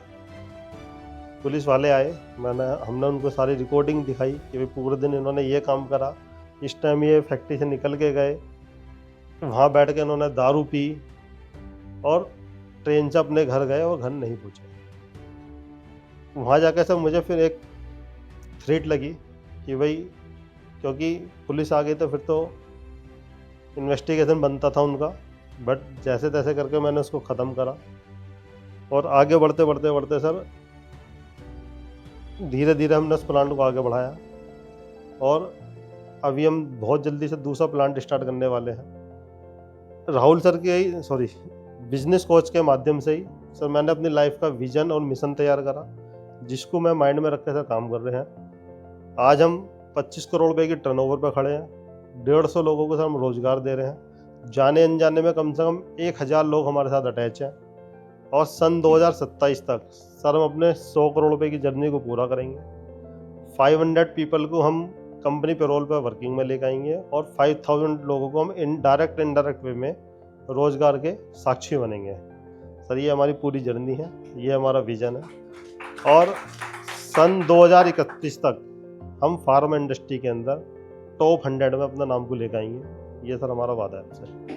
पुलिस वाले आए, हमने उनको सारी रिकॉर्डिंग दिखाई कि भाई पूरे दिन इन्होंने ये काम करा, इस टाइम ये फैक्ट्री से निकल के गए, वहाँ बैठ के इन्होंने दारू पी और ट्रेन से अपने घर गए और घर नहीं पहुँचे। वहाँ जाकर सर मुझे फिर एक थ्रेट लगी कि भाई क्योंकि पुलिस आ गई तो फिर तो इन्वेस्टिगेशन बनता था उनका। बट जैसे तैसे करके मैंने उसको ख़त्म करा और आगे बढ़ते बढ़ते बढ़ते सर धीरे धीरे हमने उस प्लांट को आगे बढ़ाया, और अभी हम बहुत जल्दी से दूसरा प्लांट स्टार्ट करने वाले हैं। राहुल सर के बिजनेस कोच के माध्यम से ही सर मैंने अपनी लाइफ का विजन और मिशन तैयार करा, जिसको मैं माइंड में रख के सर काम कर रहे हैं। आज हम 25 करोड़ रुपए की टर्नओवर पर खड़े हैं, 150 लोगों को सर हम रोजगार दे रहे हैं। जाने अनजाने में कम से कम 1000 लोग हमारे साथ अटैच हैं, और सन 2027 तक सर हम अपने 100 करोड़ रुपए की जर्नी को पूरा करेंगे। 500 पीपल को हम कंपनी पेरोल पर वर्किंग में लेकर आएंगे, और 5000 लोगों को हम इनडायरेक्ट वे में रोजगार के साक्षी बनेंगे। सर ये हमारी पूरी जर्नी है, ये हमारा विजन है, और सन 2031 तक हम फार्मा इंडस्ट्री के अंदर टॉप 100 में अपना नाम को लेकर आएंगे। ये सर हमारा वादा है सर।